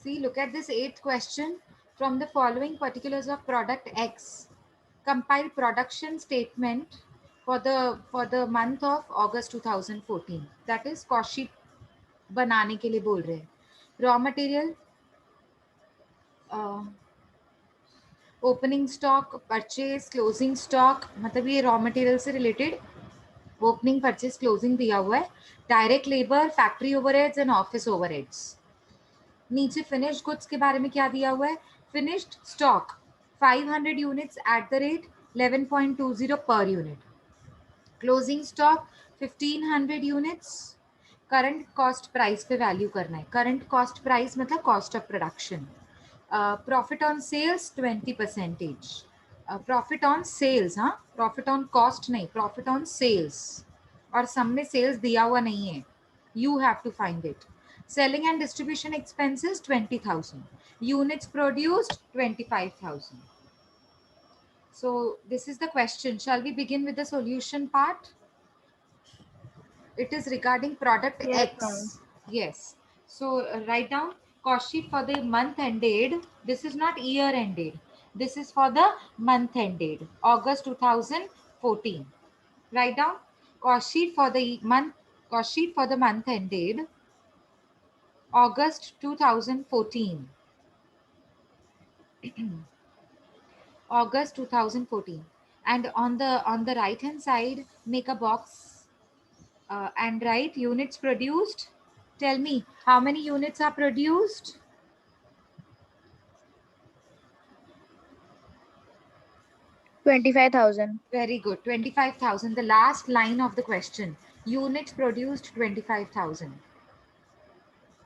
See, look at this eighth question. From the following particulars of product X, compile production statement for the month of August 2014. That is cost sheet बनाने के लिए बोल रहे हैं. Raw material, opening stock, purchase, closing stock, मतलब ये raw material से related opening purchase closing दिया हुआ है. Direct labour, factory overheads and office overheads. नीचे फिनिश्ड गुड्स के बारे में क्या दिया हुआ है? Finished stock 500 units at the rate 11.20 पर unit. Closing stock 1500 units. Current cost price पे वैल्यू करना है. करंट कॉस्ट प्राइस मतलब cost of production. Profit on sales 20%. Profit on sales, हाँ, प्रॉफिट ऑन कॉस्ट नहीं, प्रॉफिट ऑन सेल्स. और sum में sales दिया हुआ नहीं है, you have to find it. Selling and distribution expenses 20,000. Units produced 25,000. So this is the question. Shall we begin with the solution part? It is regarding product Yes, X. ma'am. Yes. So write down cost sheet for the month ended. This is not year ended. This is for the month ended, August 2014. Write down cost sheet for the month. Cost sheet for the month ended August 2014. August 2014. And on the right hand side, make a box and write units produced. Tell me how many units are produced. 25,000. Very good. 25,000. The last line of the question. Units produced 25,000.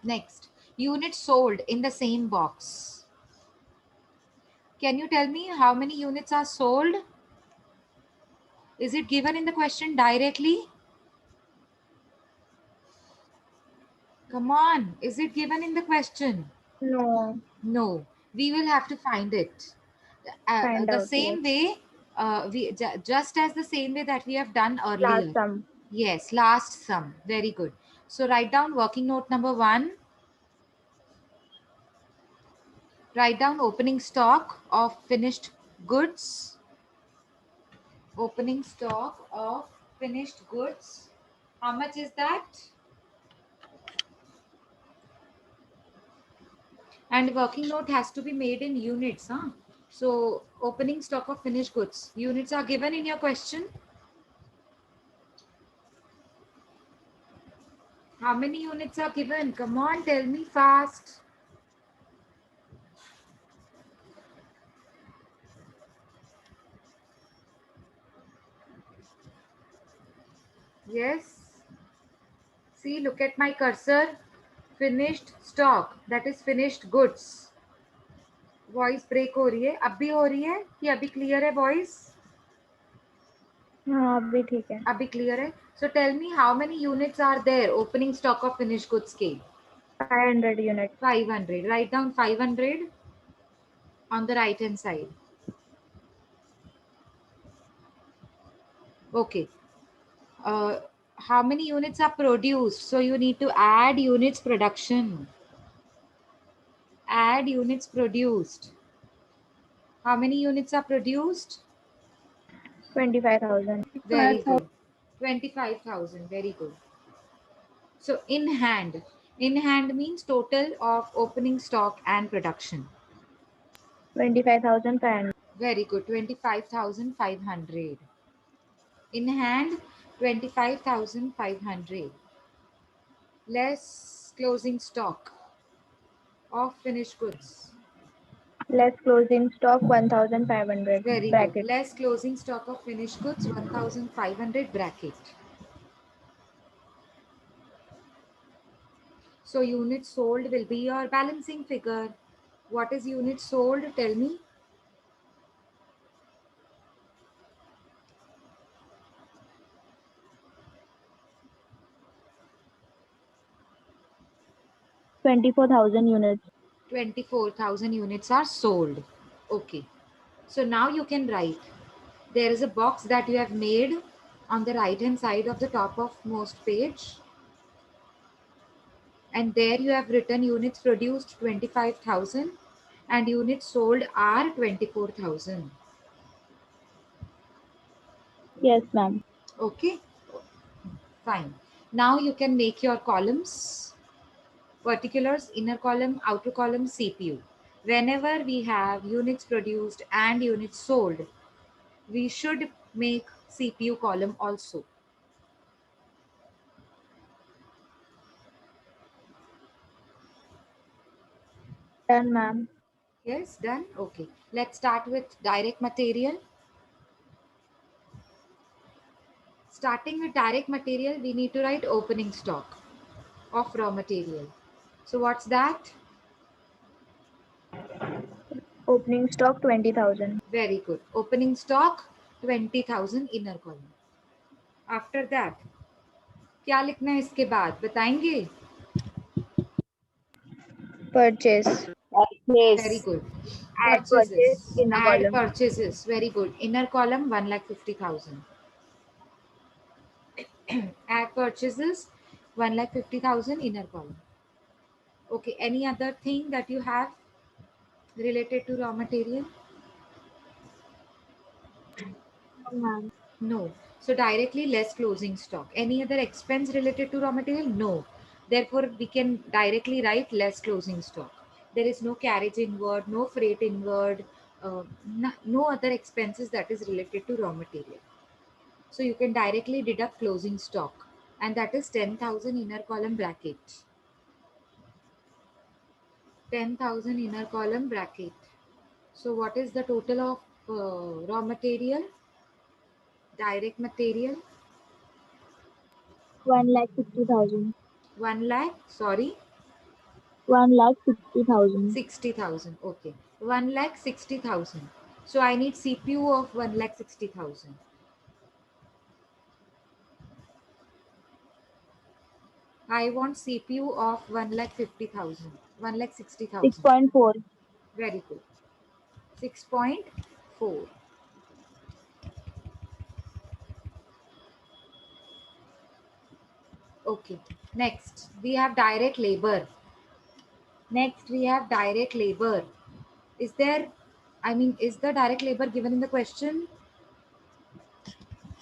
Next, units sold in the same box. Can you tell me how many units are sold? Is it given in the question directly? Come on. Is it given in the question? No. No. We will have to find it. Find The out. same Yes. way, just as the same way that we have done earlier. Last sum. Yes, last sum. Very good. So write down working note number 1. Write down opening stock of finished goods. Opening stock of finished goods. How much is that? And working note has to be made in units. Huh? So opening stock of finished goods. Units are given in your question. How many units are given? Come on, tell me fast. Yes. See, look at my cursor. Finished stock, that is finished goods. Voice break हो रही है. अब भी हो रही है कि अभी क्लियर है वॉइस? हाँ, अभी ठीक है. अभी क्लियर है. So tell me how many units are there opening stock of finished goods के? 500 units. 500. Write down 500 on the right hand side. Okay. How many units are produced? So you need to add units production. Add units produced. How many units are produced? 25,000. Very good. 25,000. Very good. So in hand. In hand means total of opening stock and production. 25,500. Very good. 25,500. In hand, 25,500. Less closing stock of finished goods. Less closing stock 1,500. Very Bracket. good. Less closing stock of finished goods 1,500 bracket. So units sold will be your balancing figure. What is units sold? Tell me. $24,000 units. 24,000 units are sold. Okay. So now you can write. There is a box that you have made on the right hand side of the top of most page. and there you have written units produced 25,000 and units sold are 24,000. Yes, ma'am. Okay, fine. Now you can make your columns, particulars, inner column, outer column, CPU. Whenever we have units produced and units sold, we should make CPU column also. Done, ma'am. Yes, done. Okay, let's start with direct material. Starting with direct material, we need to write opening stock of raw material. So what's that? Opening stock 20,000. Very good. Opening stock 20,000 inner column. After that, क्या लिखना है इसके बाद बताएंगे? Purchase. Very good. Add purchase Purchases. in a Add column. purchases. Very good. Inner column 1,50,000. Add purchases 1,50,000 inner column. Okay. Any other thing that you have related to raw material? No, ma'am. No. So directly less closing stock. Any other expense related to raw material? No. Therefore, we can directly write less closing stock. There is no carriage inward, no freight inward, no other expenses that is related to raw material. So you can directly deduct closing stock, and that is 10,000 inner column bracket. 10,000 inner column bracket. So what is the total of raw material? Direct material? 1,60,000. 1 lakh, sorry, 1,60,000. 60,000. Okay, 1,60,000. So I need CPU of 1,60,000. I want CPU of 1,50,000. 1,60,000. 6.4. Very good. 6.4. Okay. Next, we have direct labor. Next, we have direct labor. Is there, is the direct labor given in the question?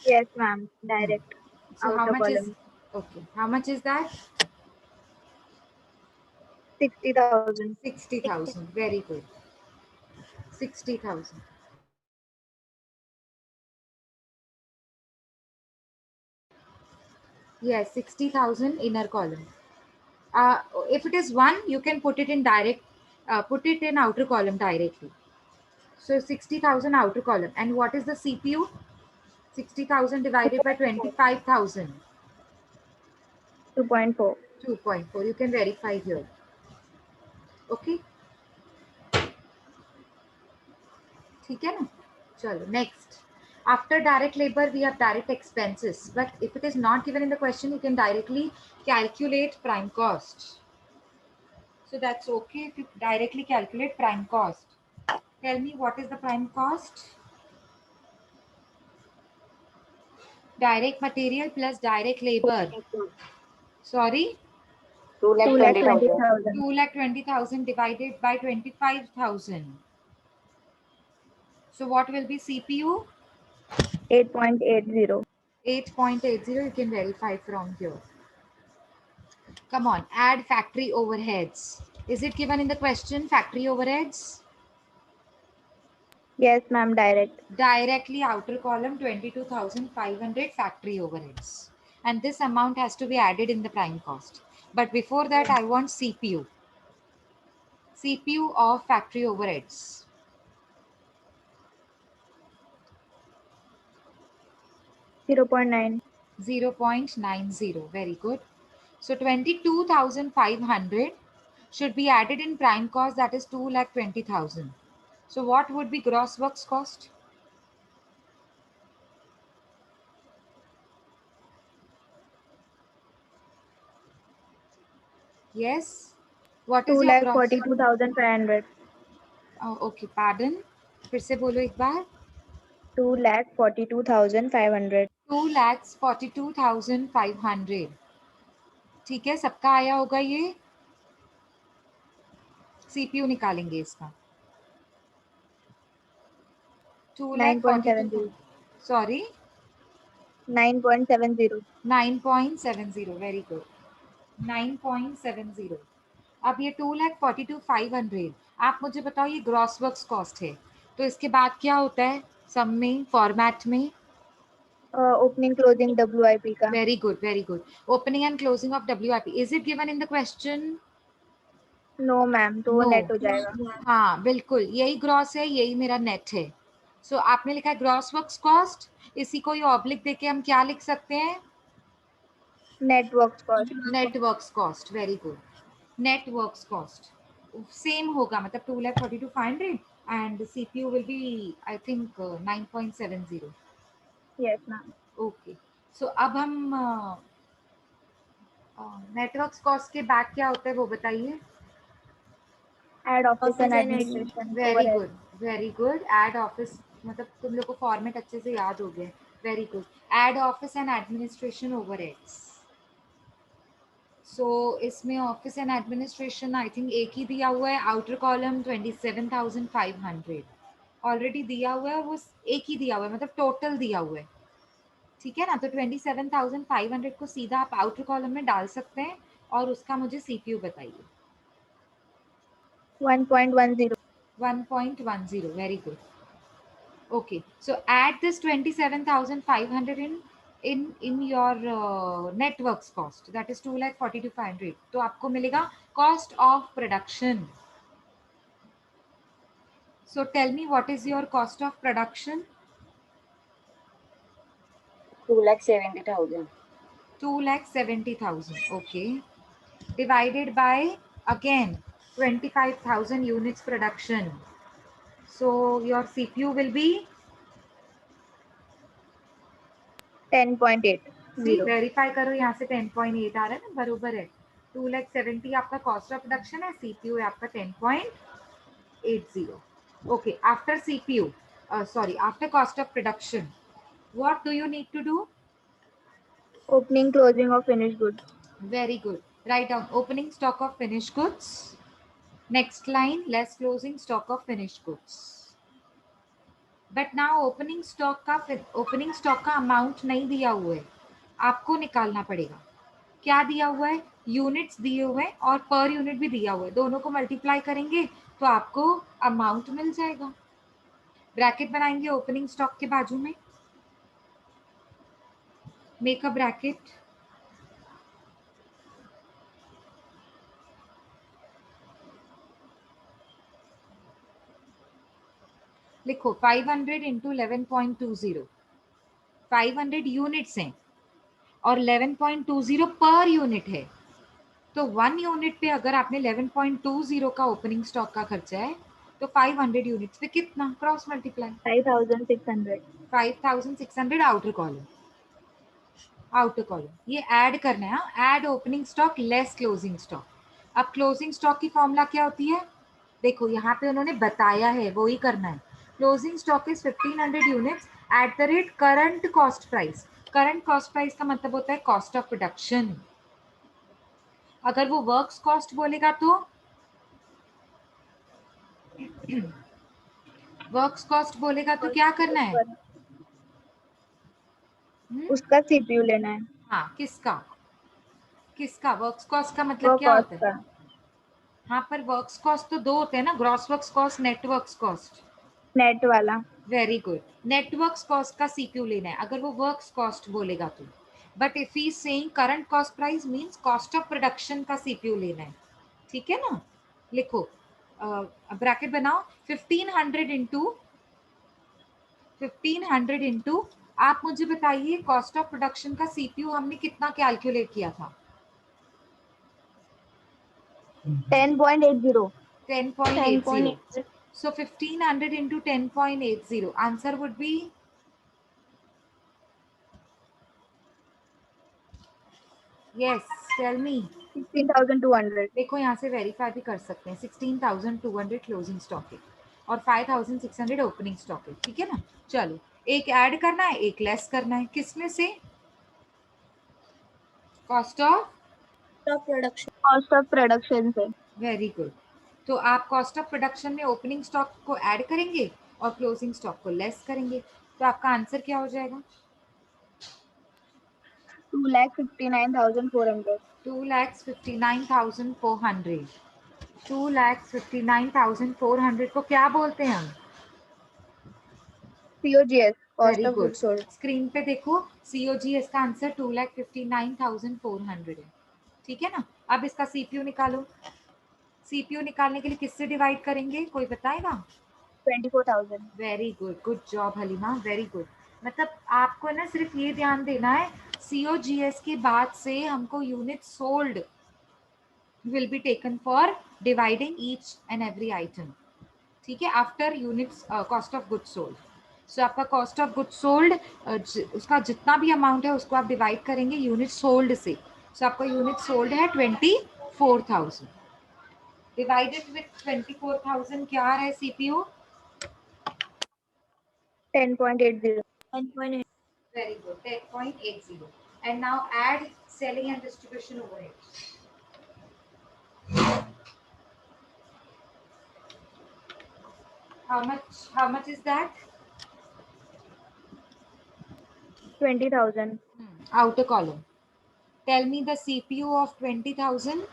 Yes, ma'am. Hmm. Direct. So how Outer much is, column. okay, how much is that? 60,000. 60,000. Very good. 60,000. Yes, 60,000 inner column. If it is 1, you can put it in put it in outer column directly. So 60,000 outer column. And what is the CPU? 60,000 divided by 25,000. 2.4. 2.4. You can verify here. Okay. ठीक है ना? चलो, next. After direct labor, we have direct expenses. But if it is not given in the question, you can directly calculate prime cost. So that's okay if you directly calculate prime cost. Tell me what is the prime cost? Direct material plus direct labor. Sorry? 2,20,000. 2,20,000 divided by 25,000. So what will be CPU? 8.80. 8.80. You can verify from here. Come on, add factory overheads. Is it given in the question, factory overheads? Yes, ma'am. Direct. Directly outer column 22,500 factory overheads. And this amount has to be added in the prime cost. But before that, I want CPU. CPU of factory overheads. 0.9. 0.90. Very good. So 22,500 should be added in prime cost, that is 2,20,000. So what would be gross works cost? Yes. What is your gross? 2,42,500. Okay, pardon. फिर से बोलो एक बार. 2,42,500. 2,42,500. ठीक है, सबका आया होगा ये. CPU निकालेंगे इसका 2,42,000 9.70. सॉरी 9.70. 9.70 वेरी गुड 9.70 अब ये 2,42,500 आप मुझे बताओ ये ग्रॉस वर्क्स कॉस्ट है तो इसके बाद क्या होता है सम में फॉर्मेट में Opening closing WIP का. Very good opening and closing of WIP is it given in the question No ma'am, तो वो नो नेट हो जाएगा. हाँ बिल्कुल यही ग्रॉस है यही मेरा नेट है सो आपने लिखा है ग्रॉस वर्क्स कॉस्ट इसी को ये ऑब्लिक देके हम क्या लिख सकते हैं net works cost. Net works cost very good net works cost same होगा मतलब 2,42,500 and CPU will be I think 9.70 yes ma'am. Okay so अब हम नेटवर्क्स कॉस्ट के बाद क्या होता है वो बताइए add office and administration overhead. Very good add office मतलब तुम लोग को फॉर्मेट अच्छे से याद हो गया very good add office and administration overheads so इसमें office and administration I think एक ही दिया हुआ है आउटर कॉलम 27,500 ऑलरेडी दिया हुआ है वो एक ही दिया हुआ है मतलब टोटल दिया हुआ है ठीक है ना तो 27,500 को सीधा आप आउटर कॉलम में डाल सकते हैं और उसका मुझे CPU बताइए 1.10. 1.10 very good okay so add this 27,500 in your networks cost that is 2,42,500 तो आपको मिलेगा cost of production so tell me what is your cost of production 2,70,000. 2,70,000 okay divided by again 25,000 units production so your CPU will be 10.8. See verify करो यहाँ से 10.8 आ रहा है ना बरोबर है 2,70,000 आपका कॉस्ट ऑफ प्रोडक्शन है CPU है आपका 10.80 okay after CPU sorry after cost of production what do you need to do Opening closing of finished goods. Very good write down opening stock of finish goods next line less closing stock of finish goods but now opening stock का amount नहीं दिया हुआ है आपको निकालना पड़ेगा क्या दिया हुआ है यूनिट्स दिए हुए हैं और पर यूनिट भी दिया हुआ है दोनों को मल्टीप्लाई करेंगे तो आपको अमाउंट मिल जाएगा ब्रैकेट बनाएंगे ओपनिंग स्टॉक के बाजू में मेक अ ब्रैकेट लिखो 500 इंटू 11.20 500 यूनिट्स हैं और 11.20 पर यूनिट है तो 1 यूनिट पे अगर आपने 11.20 का ओपनिंग स्टॉक का खर्चा है तो 500 यूनिट्स पे कितना क्रॉस मल्टीप्लाई 5,600. 5,600 आउटर कॉलम ये ऐड करना है add opening stock less closing stock अब क्लोजिंग स्टॉक की फॉर्मूला क्या होती है देखो यहाँ पे उन्होंने बताया है वो ही करना है closing stock is 1,500 units at the rate current cost price का मतलब होता है कॉस्ट ऑफ प्रोडक्शन अगर वो वर्क्स कॉस्ट बोलेगा तो वर्क्स कॉस्ट बोलेगा तो क्या करना है उसका CPU लेना है. हाँ किसका वर्क्स कॉस्ट का मतलब वो क्या कॉस्ट होता है का. हाँ पर वर्क्स कॉस्ट तो दो होते हैं ना gross works cost net works cost net वाला. वेरी गुड नेटवर्क्स कॉस्ट का CPU लेना है अगर वो वर्क्स कॉस्ट बोलेगा तो but if he saying current cost price means cost of production का CPU लेना है ठीक है ना लिखो ब्रैकेट बनाओ 1,500 इंटू आप मुझे बताइए कॉस्ट ऑफ प्रोडक्शन का CPU हमने कितना कैलकुलेट किया था 10.80. 10.80 so 1,500 into 10.80 answer would be yes tell me 16,200. देखो यहाँ से वेरीफाई भी कर सकते हैं 16,200 क्लोजिंग स्टॉक है और 5,600 ओपनिंग स्टॉक है ठीक है ना चलो एक ऐड करना है एक लेस करना है किसमें से cost of Cost of production से. वेरी गुड तो आप कॉस्ट ऑफ प्रोडक्शन में ओपनिंग स्टॉक को ऐड करेंगे और क्लोजिंग स्टॉक को लेस करेंगे, तो आपका आंसर क्या हो जाएगा? 2,59,400. 2,59,400. 2,59,400 को क्या बोलते हैं हम? COGS, very cost of good. goods sold. Screen पे देखो, COGS का आंसर 2,59,400 है। ठीक है ना? अब इसका सीपीयू निकालो। सीपीयू निकालने के लिए किससे डिवाइड करेंगे, कोई बताएगा? 24,000. Very good, good job Halima, very good. मतलब आपको ना सिर्फ ये ध्यान देना है, COGS के बाद से हमको unit sold will be taken for dividing each and every item. ठीक है, after units cost of goods sold. So आपका कॉस्ट ऑफ गुड्स सोल्ड उसका जितना भी अमाउंट है उसको आप डिवाइड करेंगे यूनिट सोल्ड से। सो आपका यूनिट सोल्ड है 24,000 डिवाइडेड विथ 24,000 क्या आ रहा है CPU? 10.80. Very good, 10.80. And now add selling and distribution overhead. How much is that? 20,000. Outer column. Tell me the CPU of 20,000.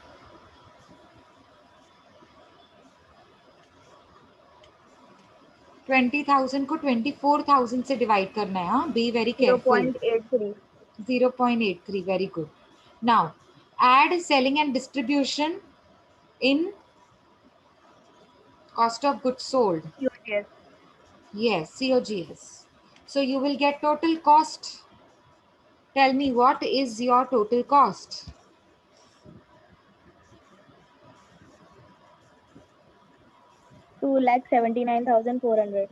20,000 को 24,000 से डिवाइड करना है। हाँ, be very careful. 0.83. 0.83, very good. Now add selling and distribution in cost of goods sold. COGS. Yes, COGS. So you will get total cost. Tell me, what is your total cost? 2,79,400.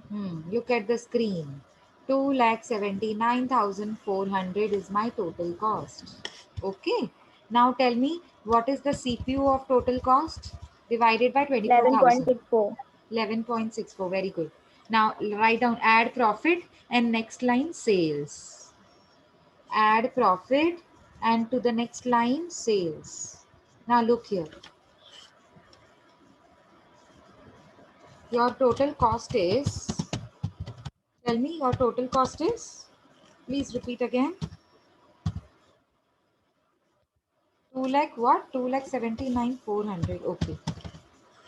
Look at the screen. 2,79,400 is my total cost. Okay. Now tell me, what is the CPU of total cost divided by 24,000? 11.64. 11.64. Very good. Now write down add profit and next line sales. Add profit and to the next line sales. Now look here. Your total cost is, tell me your total cost is, please repeat again. 2 lakh what? 2,79,400. Okay.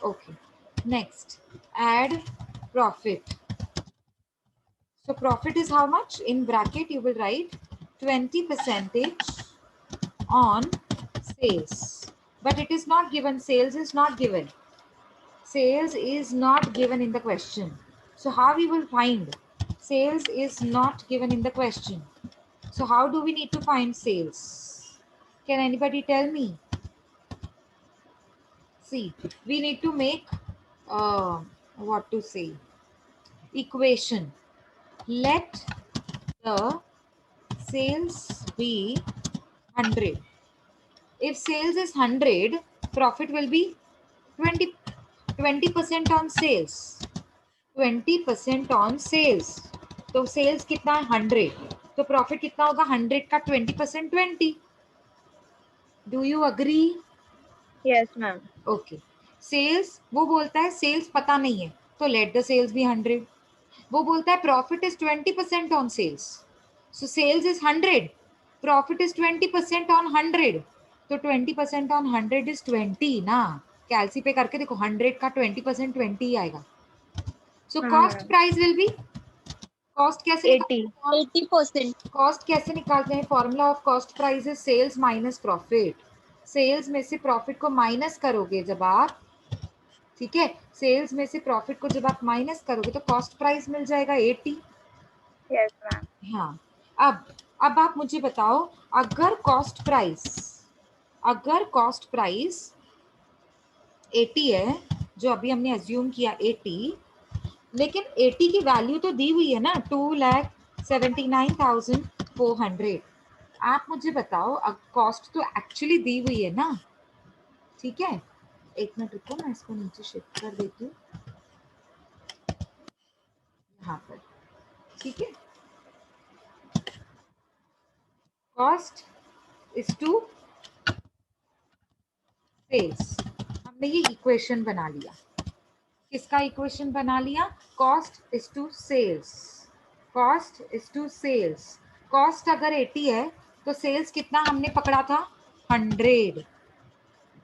Okay. Next, add profit. So profit is how much? In bracket you will write 20% on sales. But it is not given. Sales is not given. Sales is not given in the question. So how we will find? Sales is not given in the question. So how do we need to find sales? Can anybody tell me? See, we need to make what to say? Equation. Let the sales be 100. If sales is 100, profit will be 20% on sales. 20% on sales. तो sales कितना है 100, तो profit कितना होगा 100 का 20% 20. Do you agree? Yes, ma'am. Okay. Sales, वो बोलता है sales पता नहीं है, तो let the sales be 100. वो बोलता है profit is 20% on sales. So sales is 100, profit is 20% on 100. तो 20% on 100 is 20 ना. कैलसी पे करके देखो 100 का 20% 20 ही आएगा. So cost price will be, cost कैसे 80. 80%. कॉस्ट कैसे निकालते हैं? Formula of cost price is sales minus profit. Sales में से प्रॉफिट को माइनस करोगे जब आप, ठीक है, सेल्स में से प्रॉफिट को जब आप माइनस करोगे तो कॉस्ट प्राइस मिल जाएगा 80. Yes, ma'am. हाँ. अब आप मुझे बताओ, अगर कॉस्ट प्राइस 80 है, जो अभी हमने अज्यूम किया 80, लेकिन 80 की वैल्यू तो दी हुई है ना 2,79,400. आप मुझे बताओ, अब कॉस्ट तो एक्चुअली दी हुई है ना. ठीक है, एक मिनट रुको, मैं इसको नीचे शिफ्ट कर देती हूँ यहाँ पर. ठीक है, कॉस्ट इज टू सेल्स. हम हमने ये इक्वेशन बना लिया। किसका इक्वेशन बना लिया? Cost is to sales. Cost is to sales. Cost अगर 80 है तो सेल्स कितना हमने पकड़ा था? 100।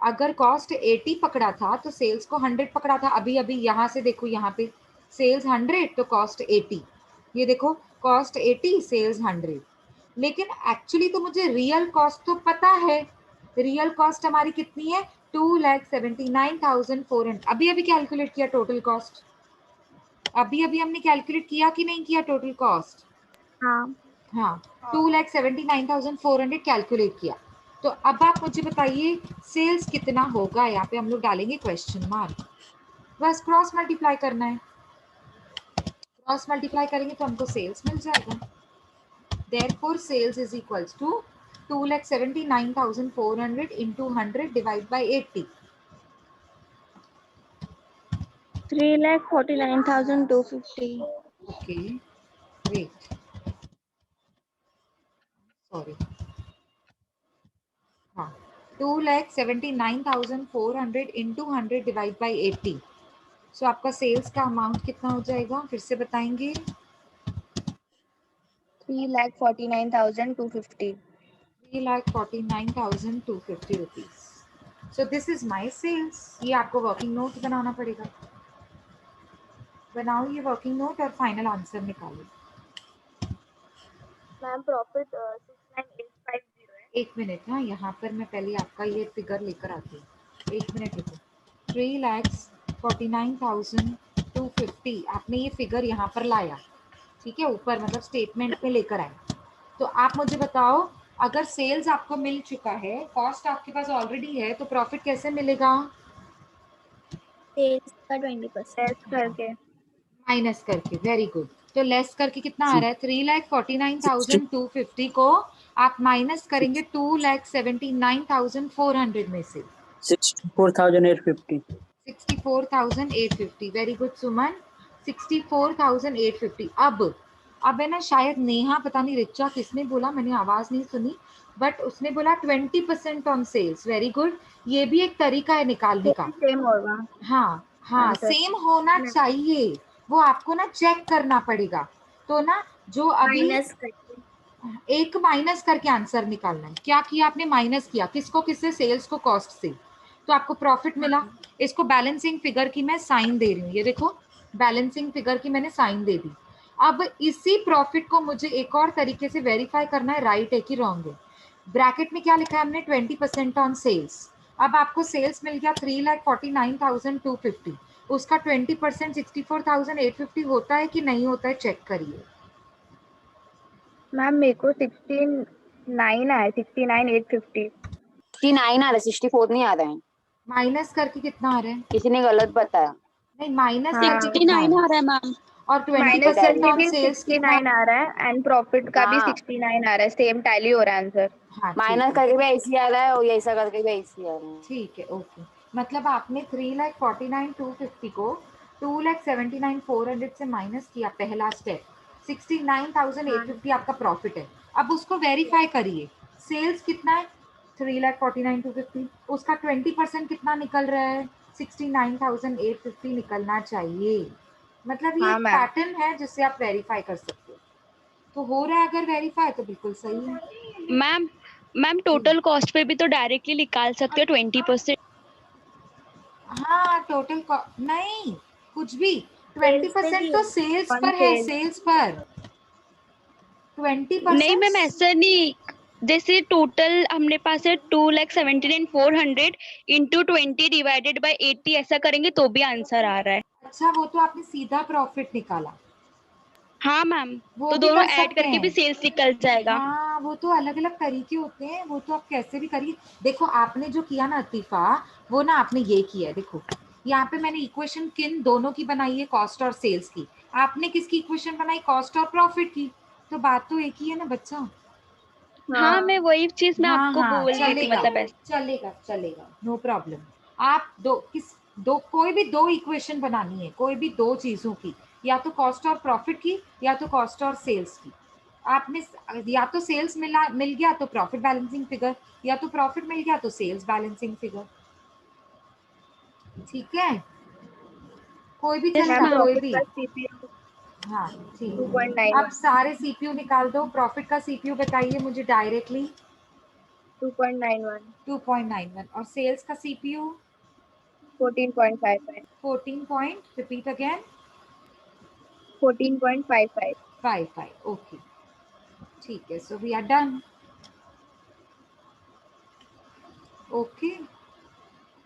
अगर कॉस्ट 80 पकड़ा था तो सेल्स को 100 पकड़ा था। अभी अभी यहाँ से देखो, यहाँ पे सेल्स 100 तो कॉस्ट 80। ये देखो कॉस्ट 80 सेल्स 100। लेकिन एक्चुअली तो मुझे रियल कॉस्ट तो पता है। रियल कॉस्ट हमारी कितनी है? 2,79,400। अभी अभी कैलकुलेट किया टोटल कॉस्ट। अभी अभी हमने कैलकुलेट किया कि नहीं किया टोटल कॉस्ट? हाँ। हाँ, 2,79,400 कैलकुलेट किया। तो अब आप मुझे बताइए सेल्स कितना होगा? यहाँ पे हम लोग डालेंगे क्वेश्चन मार्क। बस क्रॉस मल्टीप्लाई करना है। क्रॉस मल्टीप्लाई करेंगे तो हमको सेल्स मिल जाएगा। Therefore sales is equals to 2,79,400 into 100 divide by 80। 3,49,250. Okay, wait, sorry. हाँ, 2,79,400 into 100 डिवाइड बाय 80। सो आपका सेल्स का अमाउंट कितना हो जाएगा? फिर से बताएंगे। 3,49,250. 3,49,250 rupees. So this is my sales. ये आपको वर्किंग नोट बनाना पड़ेगा। बनाओ ये वर्किंग नोट और फाइनल आंसर निकालो। मैम प्रॉफिट 6,9850 है। एक मिनट ना, यहाँ पर मैं पहले आपका ये फिगर लेकर आती हूँ। एक मिनट रुको। 3,49,250 आपने ये फिगर यहाँ पर लाया, ठीक है, ऊपर मतलब स्टेटमेंट में लेकर आए। तो आप मुझे बताओ, अगर सेल्स आपको मिल चुका है, कॉस्ट आपके पास ऑलरेडी है, तो प्रॉफिट कैसे मिलेगा? सेल्स का 20% लेस करके। माइनस करके। Very good. तो लेस करके कितना आ रहा है? 3,49,250 को आप माइनस करेंगे 2,79,400 में से 64,850. 64,850। वेरी गुड सुमन, 64,850। अब है ना, शायद नेहा, पता नहीं रिचा किसने बोला, मैंने आवाज नहीं सुनी, बट उसने बोला 20% ऑन सेल्स। Very good. ये भी एक तरीका है निकालने का। सेम होगा हाँ हाँ, आंसर। सेम होना चाहिए। वो आपको ना चेक करना पड़ेगा। तो ना जो अभी माइनस करके। एक माइनस करके आंसर निकालना है। क्या किया आपने? माइनस किया। किसको? किससे? सेल्स को कॉस्ट से। तो आपको प्रॉफिट मिला। इसको बैलेंसिंग फिगर की मैं साइन दे रही हूँ। ये देखो, बैलेंसिंग फिगर की मैंने साइन दे दी। अब इसी प्रॉफिट को मुझे एक और तरीके से वेरीफाई करना है, राइट है कि रॉन्ग है। ब्रैकेट में क्या लिखा है हमने? 20% ऑन सेल्स। अब आपको सेल्स मिल गया 3,49,250। उसका 20% 64,850 होता है कि नहीं होता है? चेक करिए। मैम मेरे को 69 आया, 69,850। 69 आ रहा है, 64 नहीं आ रहा है। माइनस करके कितना आ रहा है? किसी ने गलत बताया। नहीं, माइनस हाँ, करके कितना आ रहा है? मैम। और माइनस 20% करके ऑन भी सेल्स कितना? 69 आ रहा है एंड प्रॉफिट का भी हाँ। 69 आ रहा है। सेम टैली हो रहा है आंसर। हाँ ठीक माइनस है, करके भी ऐसे आ रहा है और ऐसा करके भी ऐसे आ रहा है। ठीक है, ओके। मतलब आपने 3,49,250 को 2,79,400 से माइनस किया, पहला स्टेप। 69,850 आपका प्रॉफिट है। अब उसको वेरीफाई करिए। सेल्स कितना है? 3,49,250। उसका 20% कितना निकल रहा है? 69,850 निकलना चाहिए। मतलब ये हाँ एक मैम। पैटर्न है जिससे आप वेरीफाई कर सकते हो। तो हो रहा है अगर वेरीफाई तो बिल्कुल सही है। मैम मैम टोटल कॉस्ट पे भी तो डायरेक्टली निकाल सकते हो 20%। हाँ, टोटल नहीं, कुछ भी। सेल्स पे 20% भी तो है। सेल्स ऑन पर है, सेल्स। सेल्स पर नहीं 20%। मैम ऐसा नहीं, जैसे टोटल हमने पास है 2,79,400 इंटू 20 डिवाइडेड बाई 80 ऐसा करेंगे तो भी आंसर आ रहा है। अच्छा, वो तो आपने सीधा प्रॉफिट निकाला। हाँ मैम, वो तो भी दोनों कर ऐड सकते करके भी हैं। सेल्स निकल जाएगा। हाँ, वो तो अलग अलग तरीके होते हैं, वो तो आप कैसे भी करिए। देखो आपने जो किया ना अतीफा, वो ना आपने ये किया है। देखो यहाँ पे मैंने इक्वेशन किन दोनों की बनाई है, कॉस्ट और सेल्स की। आपने किसकी इक्वेशन बनाई? कॉस्ट और प्रॉफिट की। तो बात तो एक ही है ना बच्चा। हाँ मैं वही चीज मैं हाँ आपको हाँ, बोल रही थी, चलेगा मतलब ऐसा। चलेगा चलेगा, नो प्रॉब्लम। आप दो कोई भी दो इक्वेशन बनानी है, कोई भी दो चीजों की, या तो कॉस्ट और प्रॉफिट की, या तो कॉस्ट और सेल्स की। आपने या तो सेल्स मिल गया तो प्रॉफिट बैलेंसिंग फिगर, या तो प्रॉफिट मिल गया तो सेल्स बैलेंसिंग फिगर। ठीक है, कोई भी Yes, चलेगा, ma'am. कोई प्रॉफिट भी। का सीपीयू हाँ ठीक है, 2.91 अब सारे सीपीयू निकाल दो। प्रॉफिट का सीपीयू बताइए मुझे डायरेक्टली। 2.91 2.91 और सेल्स का CPU 14.55 14 point, repeat again 14.55 55। Okay ठीक है, so we are done. Okay,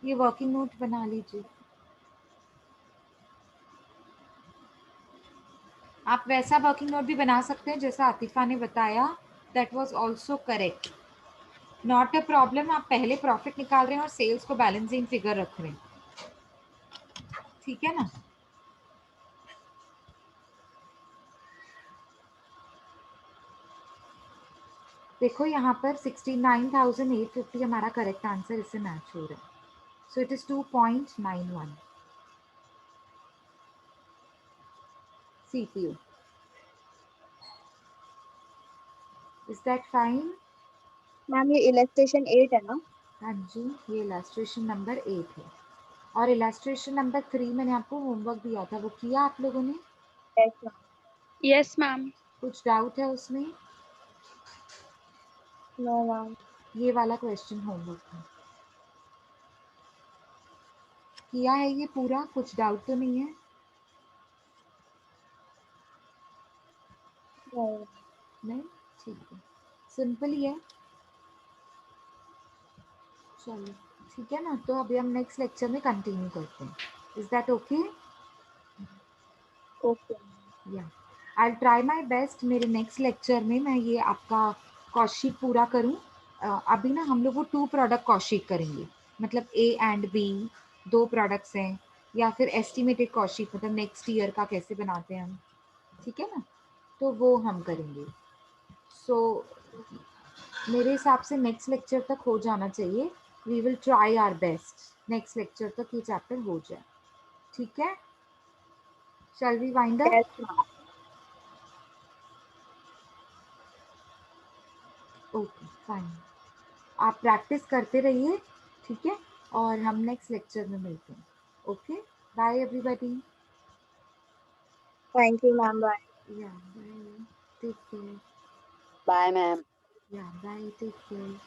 ये वर्किंग नोट बना लीजिए। आप वैसा वर्किंग नोट भी बना सकते हैं जैसा आतिफा ने बताया, that was also correct, not a problem. आप पहले प्रॉफिट निकाल रहे हैं और सेल्स को बैलेंसिंग फिगर रख रहे हैं, ठीक है ना। देखो यहाँ पर 69,850 हमारा करेक्ट आंसर इससे मैच हो रहा है, so it is 2.91 CPU। Is that fine? Ma'am ये इलस्ट्रेशन 8 है ना? हाँ जी, ये इलास्ट्रेशन नंबर 8 है और इलास्ट्रेशन नंबर 3 मैंने आपको होमवर्क दिया था, वो किया आप लोगों ने? Yes ma'am. Yes, ma'am. कुछ डाउट है उसमें? No ma'am. ये वाला क्वेश्चन होमवर्क था, किया है ये पूरा? कुछ डाउट तो नहीं है? नहीं, ठीक है, सिंपल ही है। चलो ठीक है ना, तो अभी हम नेक्स्ट लेक्चर में कंटिन्यू करते हैं। Is that okay? ओके। या आई ट्राई माई बेस्ट मेरे नेक्स्ट लेक्चर में मैं ये आपका कॉस्ट पूरा करूं। अभी ना हम लोग वो 2 प्रोडक्ट कॉस्ट करेंगे, मतलब A एंड B 2 प्रोडक्ट्स हैं, या फिर एस्टिमेटेड कॉस्ट मतलब नेक्स्ट ईयर का कैसे बनाते हैं हम, ठीक है ना, तो वो हम करेंगे। सो मेरे हिसाब से नेक्स्ट लेक्चर तक हो जाना चाहिए। We will try our best next lecture तक ये चैप्टर हो जाए, ठीक है। Shall we wind up? Yes ma'am. Okay fine, आप प्रैक्टिस करते रहिए, ठीक है, और हम नेक्स्ट लेक्चर में मिलते हैं। Okay, bye everybody. Thank you ma'am. Bye. Yeah bye, take care. Bye ma'am. Yeah bye, take care.